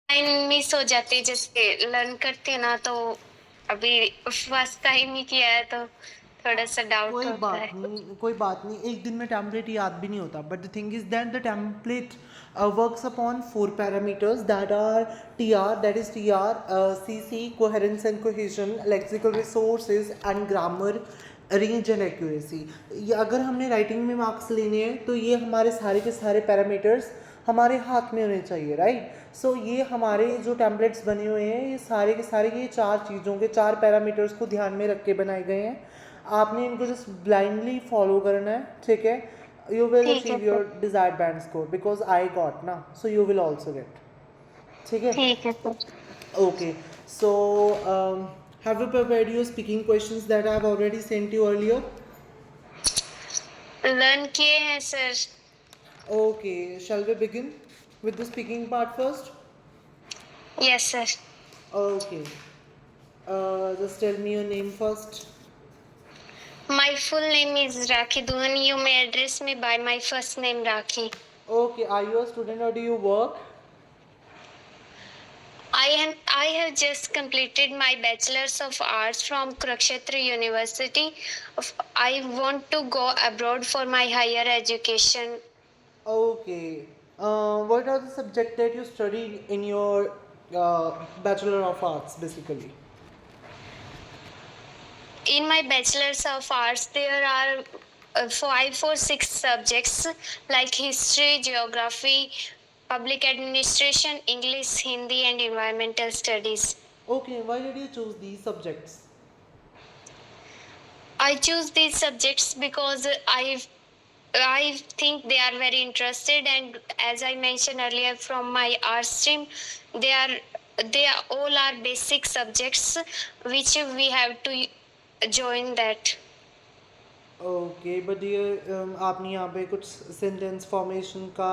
Time miss हो जाती है, जैसे लर्न करती है ना, तो अभी फर्स्ट टाइम ही किया है तो थोड़ा सा डाउट कोई होता बात है। नहीं, कोई बात नहीं, एक दिन में टेम्पलेट याद भी नहीं होता, but the thing is that the template works upon 4 parameters that are T R, that is T R, C C, coherence and cohesion, lexical resources and grammar, range and accuracy. ये अगर हमने writing में marks लेने हैं तो ये हमारे सारे के सारे पैरामीटर्स हमारे हाथ में होने चाहिए, राइट। सो ये हमारे जो टेम्पलेट्स बने हुए हैं ये सारे के सारे ये 4 चीज़ों के 4 पैरामीटर्स को ध्यान में रख के बनाए गए हैं। आपने इनको जस्ट ब्लाइंडली फॉलो करना है, ठीक है। यू विल ठीक है achieve sir. Your desired band score because I got ना, so you will also get, ठीक है। ठीक है sir. Okay, so have you prepared your speaking questions that I have already sent you earlier? Learn किए हैं sir. Okay, shall we begin with the speaking part first? Yes sir. Okay, just tell me your name first. My full name is Rakhi Duhan, you may address me by my first name Rakhi. Okay, are you a student or do you work? I have just completed my Bachelor's of Arts from Kurukshetra University. I want to go abroad for my higher education. Okay. What are the subjects that you studied in your Bachelor of Arts, basically? In my Bachelor's of Arts, there are 5 or 6 subjects like history, geography, public administration, English, Hindi, and environmental studies. Okay, why did you choose these subjects? I choose these subjects because I think they are very interested, and as I mentioned earlier, from my art stream, they are all are basic subjects which we have to join that. Okay but ये आपने यहाँ पे कुछ sentence formation का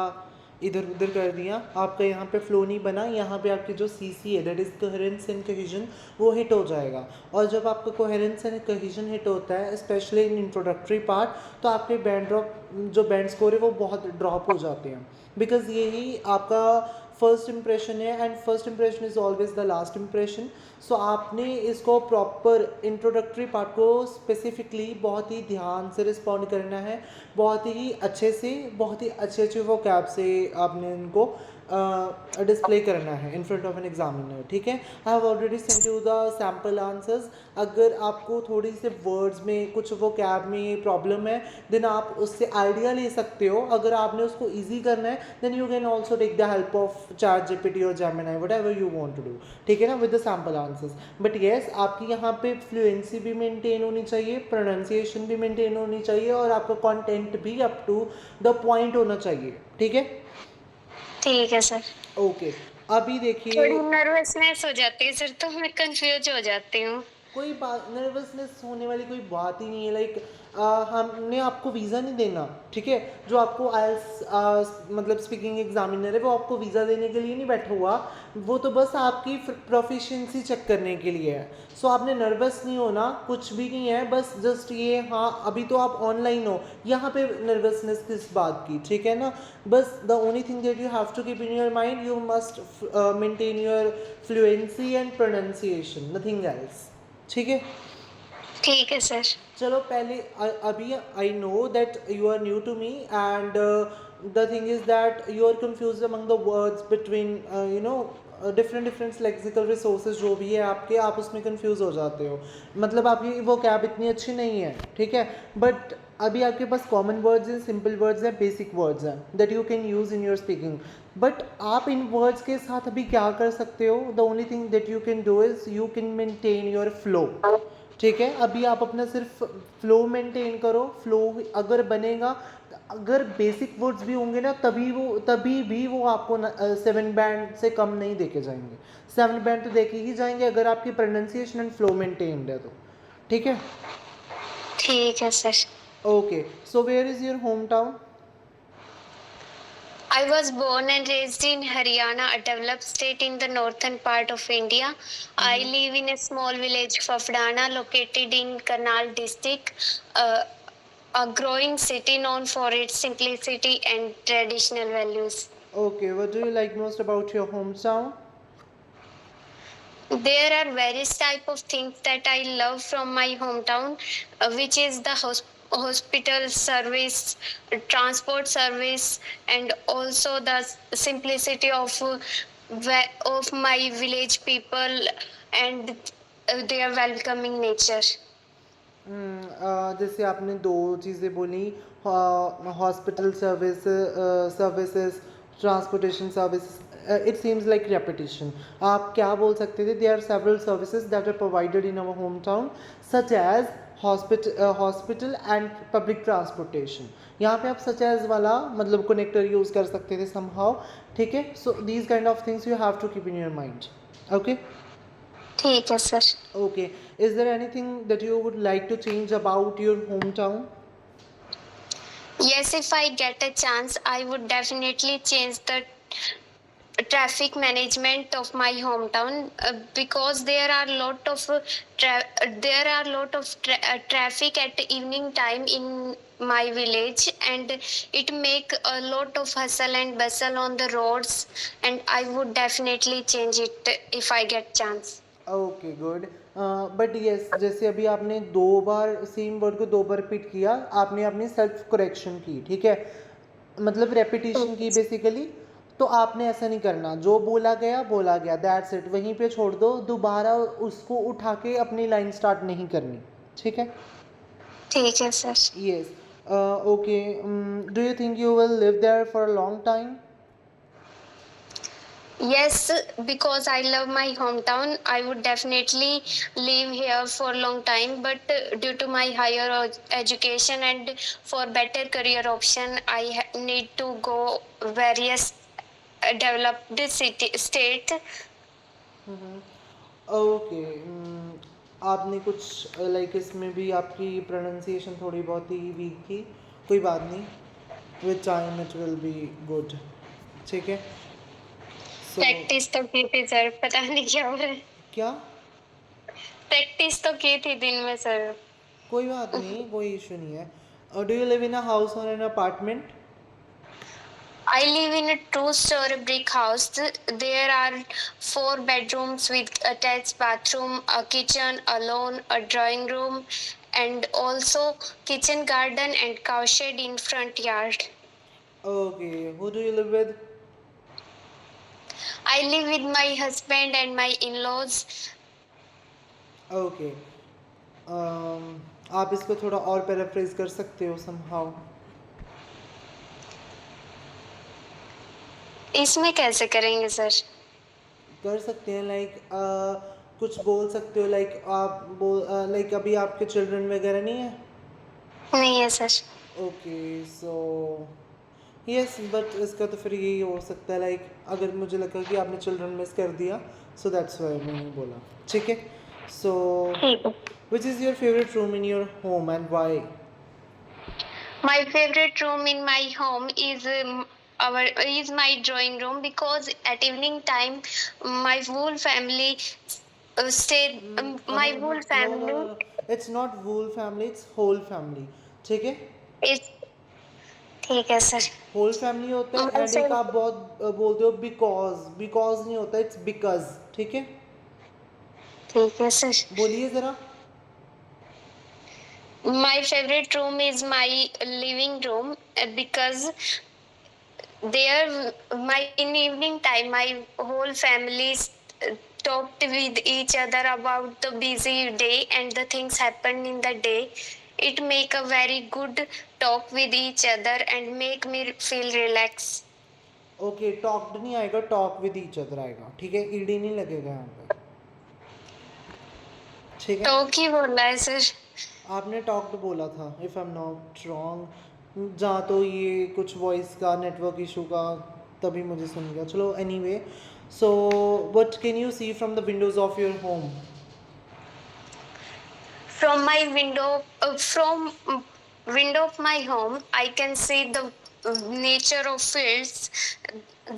इधर उधर कर दिया, आपका यहाँ पे फ्लो नहीं बना। यहाँ पे आपकी जो सी सी है that is coherence and cohesion, वो हिट हो जाएगा। और जब आपका कोहेरेंस एंड कोहेजन हिट होता है स्पेशली इन इंट्रोडक्टरी पार्ट, तो आपके बैंड ड्रॉप जो बैंड स्कोर है वो बहुत ड्रॉप हो जाते हैं, बिकॉज यही आपका फर्स्ट इंप्रेशन है and first impression is always the last impression. So आपने इसको प्रॉपर इंट्रोडक्टरी पार्ट को स्पेसिफिकली बहुत ही ध्यान से रिस्पॉन्ड करना है, बहुत ही अच्छे से, बहुत ही अच्छे अच्छे वो कैब से आपने इनको डिस्प्ले करना है in front of an examiner, ठीक है। I have already sent you the sample answers. अगर आपको थोड़ी से वर्ड्स में कुछ वो कैब में प्रॉब्लम है देन आप उससे आइडिया ले सकते हो। अगर आपने उसको ईजी करना है then you can also take the help of chat GPT और Gemini, whatever you want to do, ठीक है ना, with the sample answers. But yes, आपकी यहाँ पे फ्लुएंसी भी मेंटेन होनी चाहिए, प्रोनाउंसिएशन भी मेंटेन होनी चाहिए और आपका कंटेंट भी अप टू द पॉइंट होना चाहिए, ठीक है। ठीक है सर। ओके, अभी देखिए। थोड़ी नर्वसनेस हो जाती है सर, तो मैं कंफ्यूज हो जाती हूँ। कोई बात, नर्वसनेस होने वाली कोई बात ही नहीं है। लाइक हमने आपको वीज़ा नहीं देना, ठीक है। जो आपको आईएलटीएस मतलब स्पीकिंग एग्जामिनर है वो आपको वीज़ा देने के लिए नहीं बैठा हुआ, वो तो बस आपकी प्रोफिशिएंसी चेक करने के लिए है। सो आपने नर्वस नहीं होना, कुछ भी नहीं है, बस जस्ट ये, हाँ अभी तो आप ऑनलाइन हो, यहाँ पे नर्वसनेस किस बात की, ठीक है ना। बस the only thing that you have to keep in your mind, you must maintain your fluency and pronunciation, nothing else, ठीक है। ठीक है सर। चलो पहले अभी I know that you are new to me and the thing is that you are confuse among the words between you know different different lexical resources जो भी है आपके, आप उसमें कंफ्यूज हो जाते हो। मतलब आपकी वो कैब इतनी अच्छी नहीं है, ठीक है। बट अभी आपके पास कॉमन वर्ड्स हैं, सिंपल वर्ड्स हैं, बेसिक वर्ड्स हैं that you can use in your speaking. But आप इन वर्ड्स के साथ अभी क्या कर सकते हो, the only thing that you can do is you can maintain your flow, ठीक है। अभी आप अपना सिर्फ फ्लो मेंटेन करो, फ्लो अगर बनेगा, अगर बेसिक वर्ड्स भी होंगे ना तभी भी वो आपको 7 बैंड से कम नहीं देके जाएंगे। 7 बैंड तो देके ही जाएंगे अगर आपकी प्रोनाउंसिएशन एंड फ्लो मेंटेन्ड है तो, ठीक है। ठीक है sir. Okay, so where is your home town? I was born and raised in Haryana, a developed state in the northern part of India. I live in a small village, Fafdana, located in Karnal district, a growing city known for its simplicity and traditional values. Okay, what do you like most about your hometown? There are various type of things that I love from my hometown, which is the hospital service, transport service, and also the simplicity of my village people and their welcoming nature. जैसे आपने दो चीज़ें बोली, hospital services, transportation services, it seems like repetition. आप क्या बोल सकते थे? They are several services that are provided in our home town, such as hospital and public transportation. यहाँ पे आप सच एज वाला मतलब कनेक्टर यूज़ कर सकते थे समहाउ. ठीक है, so these kind of things you have to keep in your mind. Okay. ठीक है sir. Okay. Is there anything that you would like to change about your hometown? Yes, if I get a chance, I would definitely change the traffic management of my hometown, because there are lot of traffic at evening time in my village, and it make a lot of hustle and bustle on the roads, and I would definitely change it if I get chance. Okay good. But yes, जैसे अभी आपने दो बार same word को दो बार repeat किया, आपने अपनी self correction की. ठीक है, मतलब रेपिटेशन की बेसिकली. तो आपने ऐसा नहीं करना, जो बोला गया दैट्स इट, वहीं पे छोड़ दो. दोबारा उसको उठा के अपनी लाइन स्टार्ट नहीं करनी. ठीक है. ठीक है sir. Yes. Okay. Do you think you will live there for a long time? Yes, because I love my hometown, I would definitely live here for a long time. But due to my higher education and for better career option, I need to go various developed state. Okay. आपने कुछ like इसमें भी आपकी pronunciation थोड़ी बहुत ही week थी. कोई बात नहीं, with time it will be good. ठीक है. सो प्रैक्टिस तो की थी सर, पता नहीं क्या हो रहा है. क्या? प्रैक्टिस तो की थी दिन में सर. कोई बात नहीं, कोई इशू नहीं है. Do you live in a house or an apartment? I live in a two-story brick house. There are 4 bedrooms with attached bathroom, a kitchen, a lawn, a drawing room, and also kitchen garden and cowshed in front yard. Okay. Who do you live with? I live with my husband and my in-laws. Okay. आप इसको थोड़ा और paraphrase कर सकते हो somehow. इसमें कैसे करेंगे सर? कर सकते हैं लाइक कुछ बोल सकते हो लाइक आप बोल लाइक अभी आपके चिल्ड्रन वगैरह नहीं है? नहीं है sir. Okay. So yes, but इसका तो फिर यही हो सकता है लाइक अगर मुझे लगा कि आपने चिल्ड्रन मिस कर दिया, सो दैट्स व्हाई मैंने बोला. ठीक है. सो ठीक है. Which is your favourite room in your home and why? My favorite room in my home is my drawing room, because at evening time my whole family my whole family it's not wool family, it's whole family. ठीक है. is. ठीक है sir. Whole family होता है. My and एक fav- आप बहुत बोलते हो बिकॉज, बिकॉज नहीं होता, इट्स बिकॉज. ठीक है. ठीक है सर. बोलिए ज़रा. My favorite room is my living room, because there my in evening time my whole family talked with each other about the busy day and the things happened in the day. It make a very good talk with each other and make me feel relaxed. Okay. Talked नहीं आएगा, talk with each other आएगा. ठीक है, ED नहीं लगेगा यहाँ पे. ठीक है. talk ही बोला है सर. आपने टॉक्ड बोला था if I am not wrong. जहाँ तो ये कुछ वॉइस का नेटवर्क इशू का तभी मुझे सुन गया. चलो anyway. So what can you see from the windows of your home? From my window, from window of my home, I can see the nature of fields,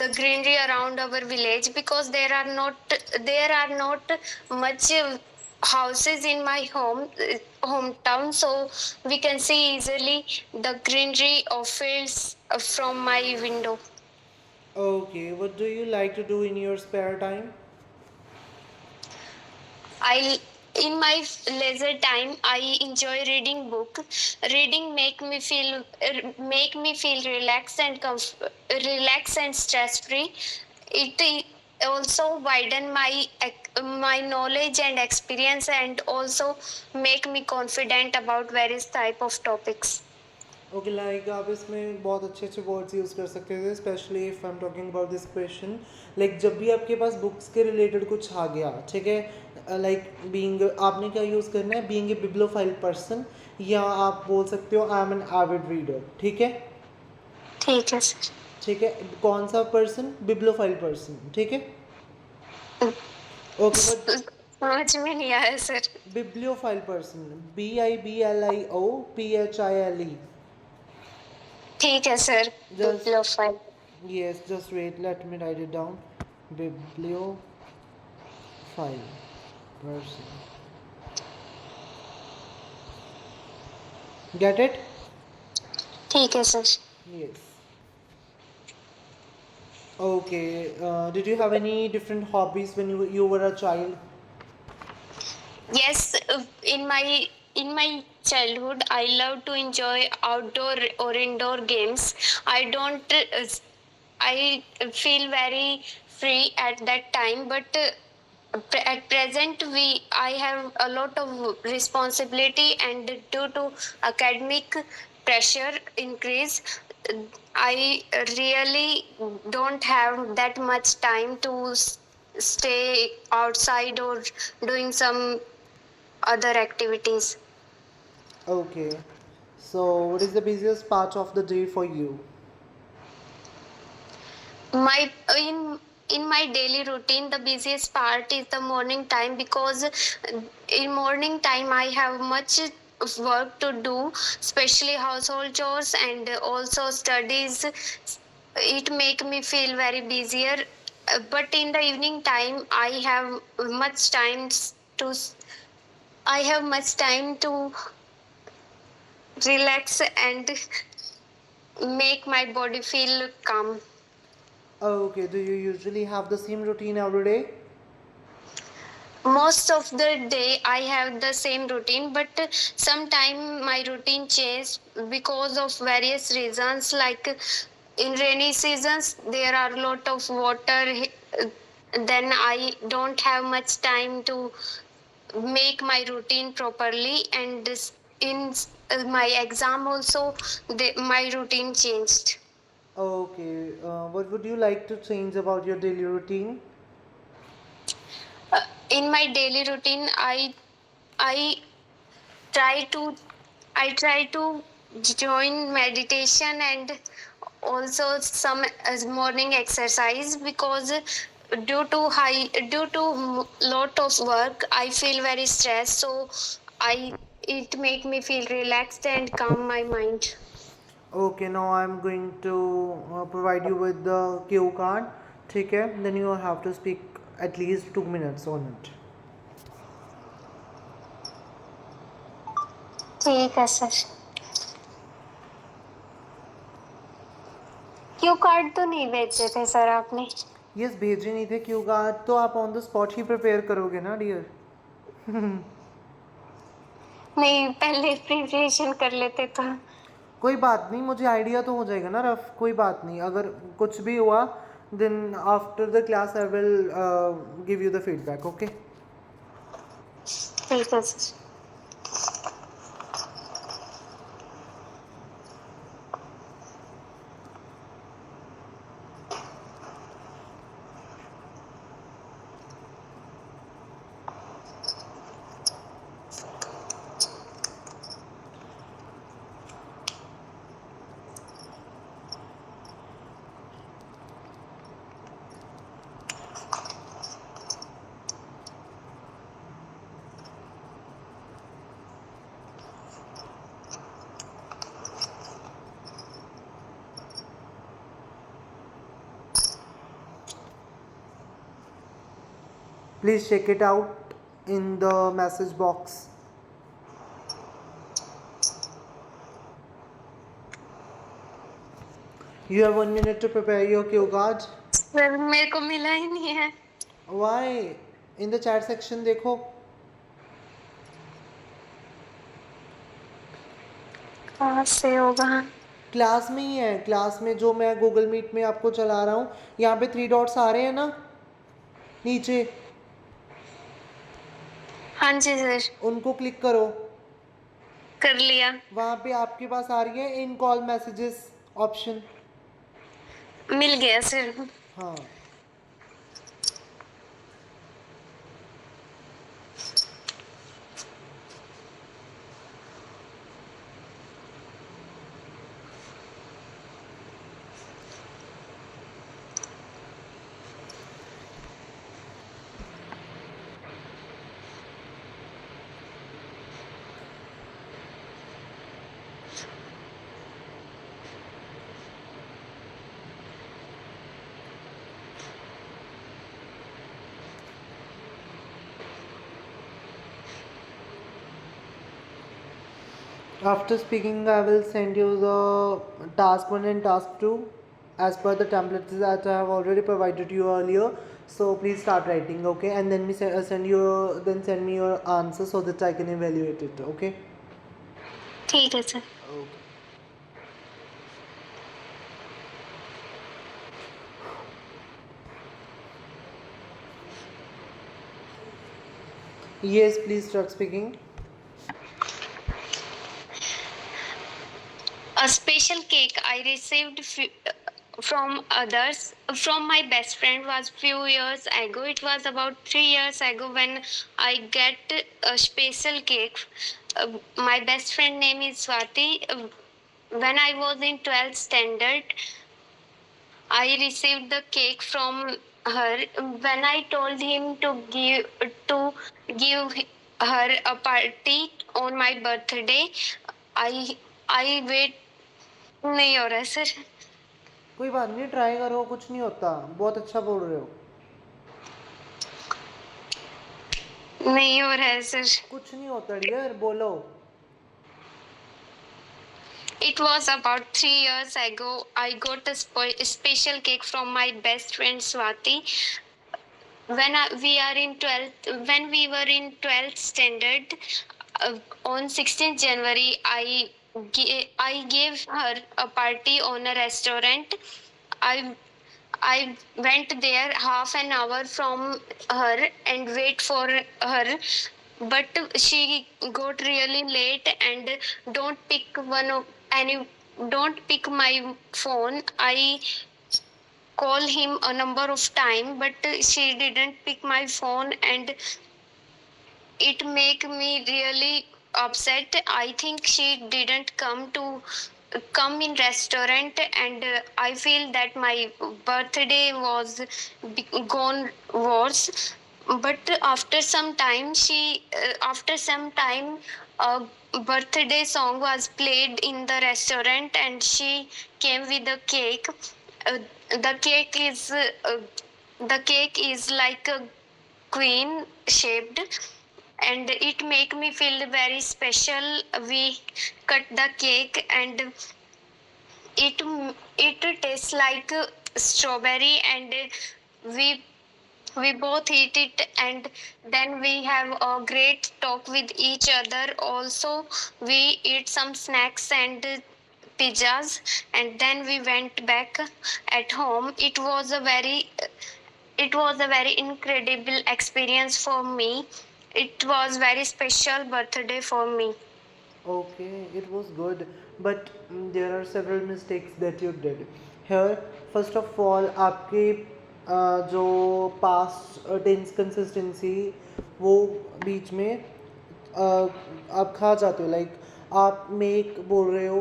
the greenery around our village, because there are not much houses in my hometown, so we can see easily the greenery of fields from my window. Okay. What do you like to do in your spare time? I in my leisure time I enjoy reading book. Reading make me feel relaxed and relaxed and stress free. Also widen my knowledge and experience, and also make me confident about various type of topics. Okay like आप इसमें बहुत अच्छे अच्छे words use कर सकते थे, specially if I am talking about this question. Like जब भी आपके पास बुक्स के रिलेटेड कुछ आ गया, ठीक है, लाइक बीइंग, आपने क्या यूज़ करना है, बीइंग ए बिब्लोफाइल पर्सन, या आप बोल सकते हो I am an avid reader. ठीक है, ठीक है सर। ठीक है, कौन सा पर्सन, बिब्लोफाइल पर्सन, ठीक है। ओके बट समझ में नहीं आया सर। Bibliophile person, BIBLIOPHILE। ठीक है sir. Just bibliophile. yes, just wait, let me write it down. Bibliophile person. Get it? ठीक है sir. Yes. Okay. Did you have any different hobbies when you were a child? Yes, in my childhood I love to enjoy outdoor or indoor games. I don't I feel very free at that time, but at present I have a lot of responsibility, and due to academic pressure increase, I really don't have that much time to stay outside or doing some other activities. Okay. So, what is the busiest part of the day for you? My in my daily routine, the busiest part is the morning time, because in morning time I have much work to do, especially household chores and also studies. It make me feel very busier. But in the evening time much time to I have much time to relax and make my body feel calm. Okay. Do you usually have the same routine every day? Most of the day I have the same routine, but sometime my routine changes because of various reasons. Like in rainy seasons there are a lot of water, then I don't have much time to make my routine properly, and in my exam also my routine changed. Okay. What would you like to change about your daily routine? In my daily routine I try to try to join meditation and also some morning exercise, because due to lot of work I feel very stressed, so I it make me feel relaxed and calm my mind. Okay, now I'm going to provide you with the cue card. ठीक है, then you have to speak at least 2 minutes on it. ठीक है sir. Q card तो नहीं भेजे थे sir आपने? Yes, भेजे नहीं थे क्यू कार्ड, तो आप on the spot he prepare करोगे ना डियर? नहीं, पहले प्रिपरेशन कर लेते तो। कोई बात नहीं, मुझे आइडिया तो हो जाएगा ना रफ, कोई बात नहीं। अगर कुछ भी हुआ then after the class I will give you the feedback. Okay, ठीक है sir. please check it out in the message box. You have 1 minute to prepare your cue card. Sir मेरे को मिला ही नहीं है। Why? In the chat section देखो। कहाँ से होगा? क्लास में ही है, क्लास में जो मैं गूगल मीट में आपको चला रहा हूँ, यहाँ पे 3 डॉट्स आ रहे हैं ना नीचे, हाँ जी सर, उनको क्लिक करो। कर लिया। वहाँ पे आपके पास आ रही है इन कॉल मैसेजेस ऑप्शन। मिल गया सर। हाँ, after speaking I will send you the task 1 and task 2 as per the templates that I have already provided you earlier. So please start writing, okay, and then send me your answer so that I can evaluate it, okay. ठीक है sir. Okay. Yes, please start speaking. A special cake I received from others, from my best friend, was few years ago. It was about 3 years ago when I get a special cake. My best friend name is Swati. When I was in 12th standard, I received the cake from her. When I told him to give her a party on my birthday, I I wait नहीं हो रहा है sir. कोई बात नहीं, try करो, कुछ नहीं होता, बहुत अच्छा बोल रहे हो। नहीं हो रहा है सर। कुछ नहीं होता डियर, बोलो। It was about 3 years ago. I got a special cake from my best friend Swati. When we were in 12th standard, on 16th January, I gave her a party on a restaurant. I I went there half an hour from her and wait for her, but she got really late and don't pick one of any don't pick my phone. I call him a number of time, but she didn't pick my phone, and it make me really upset. I think she didn't come in restaurant, and I feel that my birthday was gone worse. But after some time, a birthday song was played in the restaurant, and she came with a cake. uh, the cake is uh, the cake is like a queen shaped, and it make me feel very special. We cut the cake, and it it tastes like strawberry, and we we both eat it, and then we have a great talk with each other. Also, we eat some snacks and pizzas, and then we went back at home. It was a very incredible experience for me. It was very special birthday for me. Okay, it was good, but there are several mistakes that you did. Here, first of all, आपके जो past tense consistency वो बीच में आप खा जाते हो, like आप make बोल रहे हो,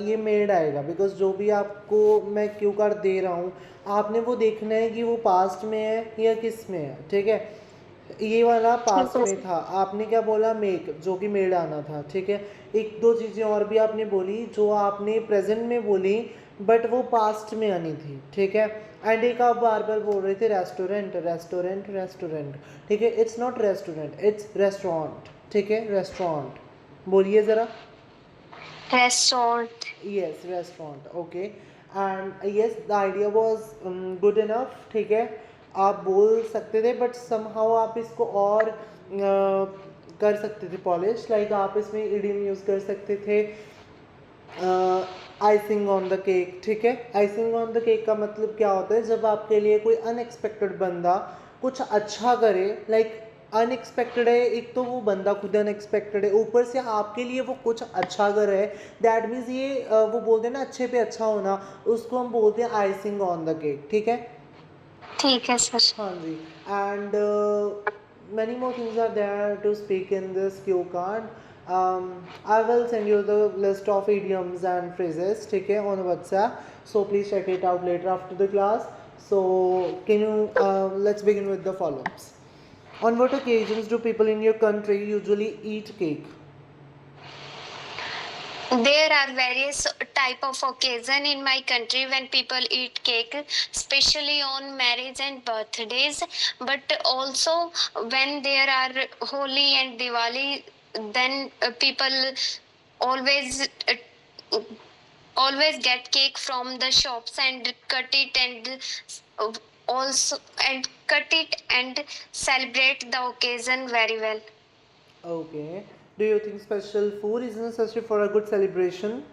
ये मेड आएगा बिकॉज जो भी आपको मैं क्यू कार्ड दे रहा हूँ आपने वो देखना है कि वो पास्ट में है या किस में है, ठीक है। ये वाला पास्ट में था, आपने क्या बोला, मेक, जो कि मेड आना था, ठीक है। एक दो चीज़ें और भी आपने बोली जो आपने प्रेजेंट में बोली बट वो पास्ट में आनी थी, ठीक है। एंड एक आप बार बार बोल रहे थे रेस्टोरेंट रेस्टोरेंट रेस्टोरेंट, ठीक है। It's not restaurant, it's restaurant, ठीक है, रेस्टोरेंट। बोलिए ज़रा। Restaurant. Yes, restaurant. Okay. And yes, the idea was good enough. ठीक है, आप बोल सकते थे बट somehow आप इसको और कर सकते थे पॉलिश, लाइक आप इसमें इडियम यूज़ कर सकते थे, आइसिंग ऑन द केक, ठीक है। आइसिंग ऑन द केक का मतलब क्या होता है, जब आपके लिए कोई अनएक्सपेक्टेड बंदा कुछ अच्छा करे, लाइक अनएक्सपेक्टेड है, एक तो वो बंदा खुद अनएक्सपेक्टेड है, ऊपर से आपके लिए वो कुछ अच्छा करे, दैट मीन्स ये वो बोलते हैं ना अच्छे पे अच्छा होना, उसको हम बोलते हैं आइसिंग ऑन द केक, ठीक है। ठीक है सर। हाँ जी, and many more things are there to speak in this cue card. I will send you the list of idioms and phrases, ठीक है, on WhatsApp. So please check it out later after the class. So can you let's begin with the follow-ups. On what occasions do people in your country usually eat cake? There are various type of occasion in my country when people eat cake, especially on marriage and birthdays, but also when there are Holi and Diwali, then people always always get cake from the shops and cut it and also and cut it and celebrate the occasion very well. Okay. Do you think special food is necessary for a good celebration?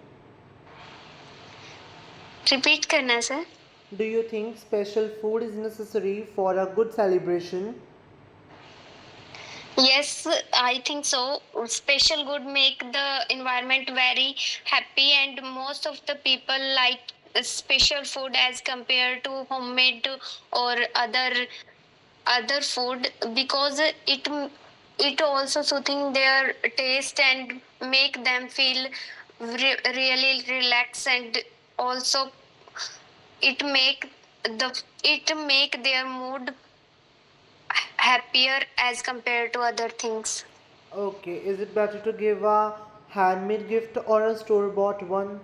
Repeat करना sir. Do you think special food is necessary for a good celebration? Yes, I think so. Special good make the environment very happy, and most of the people like special food as compared to homemade or other food because it also soothing their taste and make them feel really relaxed, and also it make it make their mood happier as compared to other things. Okay, is it better to give a handmade gift or a store-bought one?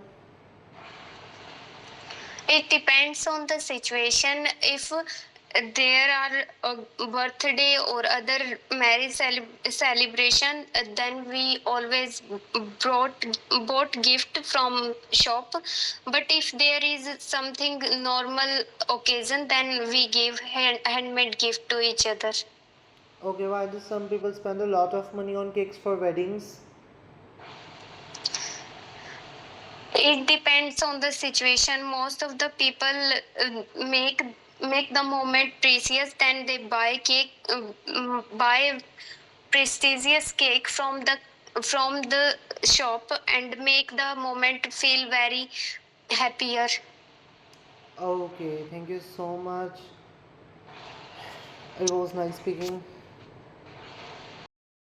It depends on the situation. If there are a birthday or other marriage celebration, then we always brought bought gift from shop. But if there is something normal occasion, then we give handmade gift to each other. Okay, why do some people spend a lot of money on cakes for weddings? It depends on the situation. Most of the people make the moment precious, then they buy cake, buy prestigious cake from the shop and make the moment feel very happier. Okay, thank you so much. It was nice speaking.